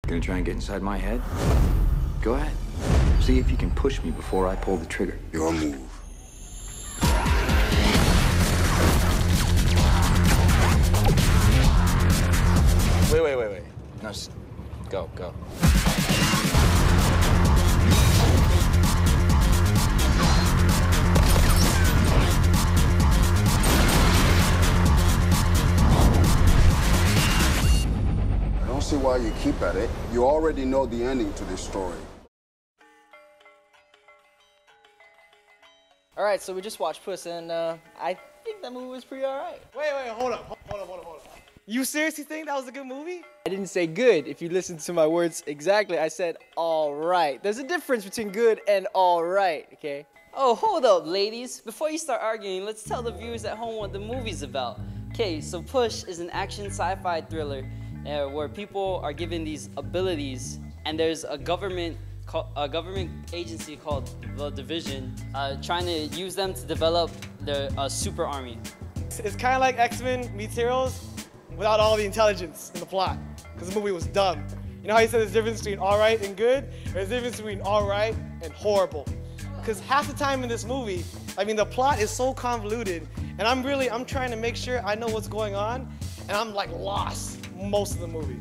Gonna try and get inside my head? Go ahead. See if you can push me before I pull the trigger. Your move. Wait. No, go. I don't see why you keep at it. You already know the ending to this story. All right, so we just watched Puss, and I think that movie was pretty all right. Wait, hold up. You seriously think that was a good movie? I didn't say good. If you listen to my words exactly, I said all right. There's a difference between good and all right, okay? Oh, hold up, ladies. Before you start arguing, let's tell the viewers at home what the movie's about. Okay, so Push is an action sci-fi thriller where people are given these abilities, and there's a government agency called the Division trying to use them to develop their super army. It's kind of like X-Men meets Heroes without all the intelligence in the plot, because the movie was dumb. You know how you said there's a difference between all right and good? There's a difference between all right and horrible. Because half the time in this movie, I mean, the plot is so convoluted, and I'm trying to make sure I know what's going on, and I'm like lost most of the movie.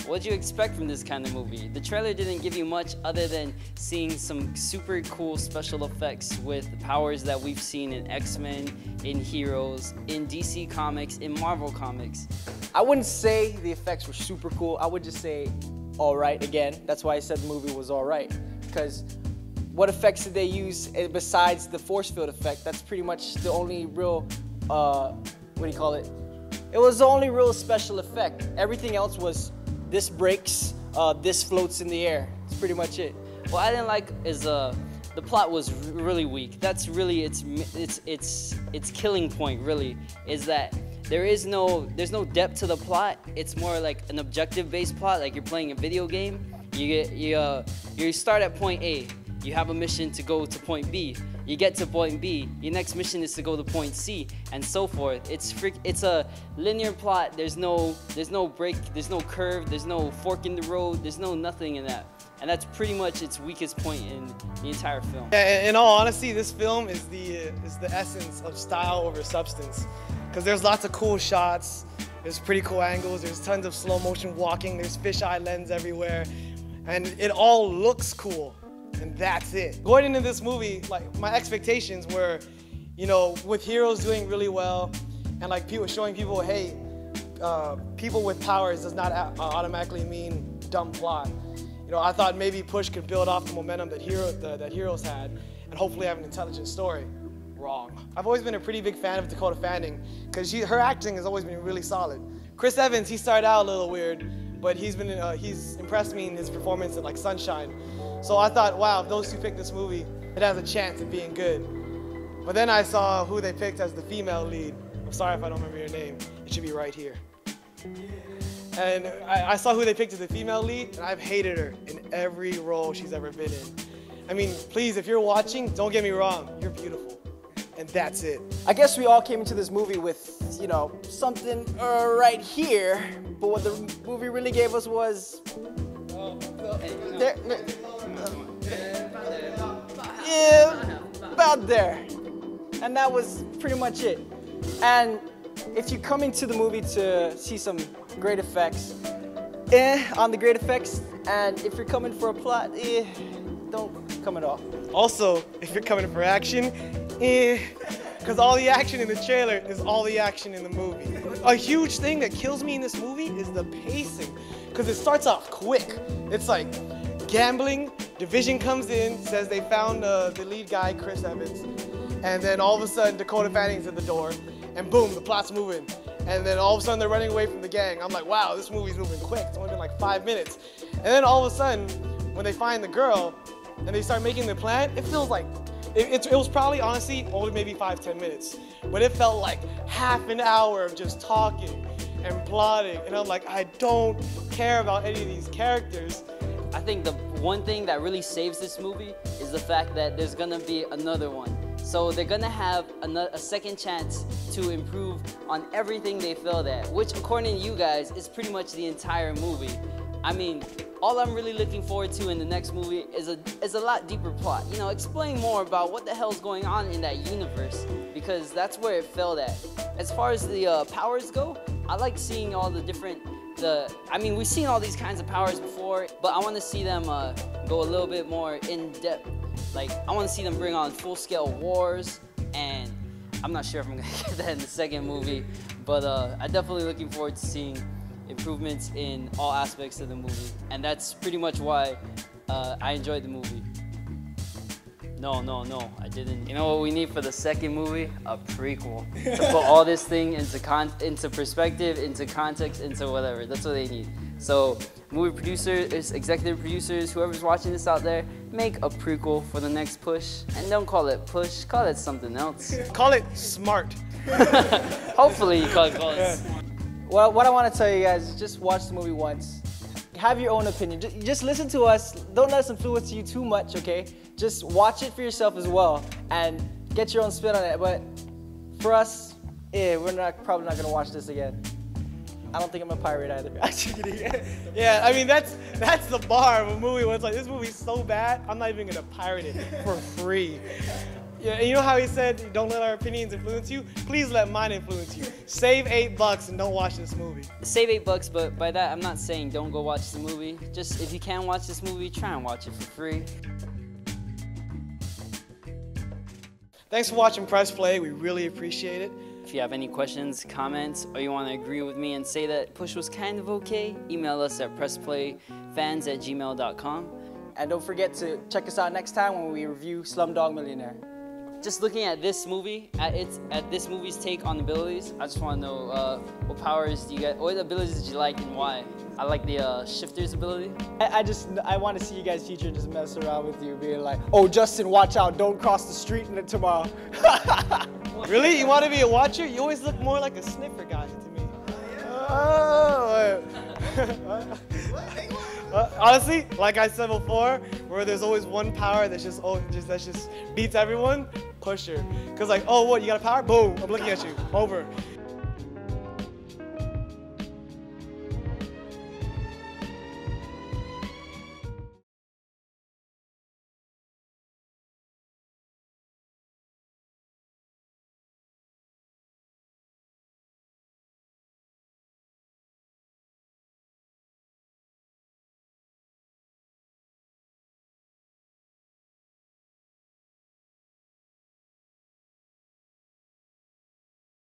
What'd you expect from this kind of movie? The trailer didn't give you much other than seeing some super cool special effects with powers that we've seen in X-Men, in Heroes, in DC Comics, in Marvel Comics. I wouldn't say the effects were super cool. I would just say all right again. That's why I said the movie was all right. Because what effects did they use besides the force field effect? That's pretty much the only real, It was the only real special effect. Everything else was this breaks, this floats in the air. That's pretty much it. What I didn't like is the plot was really weak. That's really its killing point. Really, is that there's no depth to the plot. It's more like an objective-based plot, like you're playing a video game. You start at point A. You have a mission to go to point B. You get to point B. Your next mission is to go to point C, and so forth. It's a linear plot. There's no break. There's no curve. There's no fork in the road. There's no nothing in that. And that's pretty much its weakest point in the entire film. Yeah, in all honesty, this film is the essence of style over substance. Because there's lots of cool shots. There's pretty cool angles. There's tons of slow motion walking. There's fisheye lens everywhere, and it all looks cool. And that's it. Going into this movie, like my expectations were, you know, with Heroes doing really well, and like showing people, hey, people with powers does not automatically mean dumb plot. You know, I thought maybe Push could build off the momentum that Heroes had, and hopefully have an intelligent story. Wrong. I've always been a pretty big fan of Dakota Fanning, because her acting has always been really solid. Chris Evans, he started out a little weird, but he's impressed me in his performance in like Sunshine. So I thought, wow, if those two picked this movie, it has a chance of being good. But then I saw who they picked as the female lead. I'm sorry if I don't remember your name. It should be right here. And I saw who they picked as the female lead, and I've hated her in every role she's ever been in. I mean, please, if you're watching, don't get me wrong, you're beautiful. And that's it. I guess we all came into this movie with, you know, something right here, but what the movie really gave us was about there. And that was pretty much it. And if you come into the movie to see some great effects, on the great effects, and if you're coming for a plot, don't come at all. Also, if you're coming for action, because all the action in the trailer is all the action in the movie. A huge thing that kills me in this movie is the pacing, because it starts off quick. It's like gambling, Division comes in, says they found the lead guy, Chris Evans, and then all of a sudden Dakota Fanning's at the door, and boom, the plot's moving. And then all of a sudden they're running away from the gang. I'm like, wow, this movie's moving quick. It's only been like 5 minutes. And then all of a sudden, when they find the girl and they start making the plan, it feels like, it was probably, honestly, only maybe 5-10 minutes. But it felt like half an hour of just talking and plotting. And I'm like, I don't care about any of these characters. I think the one thing that really saves this movie is the fact that there's gonna be another one. So they're gonna have a second chance to improve on everything they failed at, which according to you guys is pretty much the entire movie. I mean, all I'm really looking forward to in the next movie is a lot deeper plot. You know, explain more about what the hell's going on in that universe, because that's where it failed at. As far as the powers go, I like seeing all the different, I mean, we've seen all these kinds of powers before, but I want to see them go a little bit more in depth. Like, I want to see them bring on full-scale wars, and I'm not sure if I'm gonna get that in the second movie, but I'm definitely looking forward to seeing improvements in all aspects of the movie, and that's pretty much why I enjoyed the movie. No, I didn't. You know what we need for the second movie? A prequel. To put all this thing into perspective, into context, into whatever. That's what they need. So, movie producers, executive producers, whoever's watching this out there, make a prequel for the next Push. And don't call it Push, call it something else. Call it Smart. Hopefully you call it Smart. Well, what I want to tell you guys is just watch the movie once. Have your own opinion. Just listen to us. Don't let us influence you too much, okay? Just watch it for yourself as well and get your own spin on it. But for us, we're probably not going to watch this again. I don't think I'm a pirate either. Actually kidding. Yeah, I mean, that's the bar of a movie where it's like, this movie's so bad, I'm not even going to pirate it for free. Yeah, and you know how he said, don't let our opinions influence you? Please let mine influence you. Save $8 and don't watch this movie. Save $8, but by that I'm not saying don't go watch the movie. Just if you can watch this movie, try and watch it for free. Thanks for watching Press Play. We really appreciate it. If you have any questions, comments, or you want to agree with me and say that Push was kind of okay, email us at pressplayfans@gmail.com. And don't forget to check us out next time when we review Slumdog Millionaire. Just looking at this movie, at this movie's take on abilities, I just want to know what powers do you get, what abilities did you like and why? I like the shifter's ability. I want to see you guys future just mess around with you, being like, oh Justin, watch out, don't cross the street tomorrow. Really? You want to be a watcher? You always look more like a sniffer guy to me. Oh. Honestly, like I said before, where there's always one power that just beats everyone, Pusher. Cause like, oh what, you got a power? Boom, I'm looking at you. Over.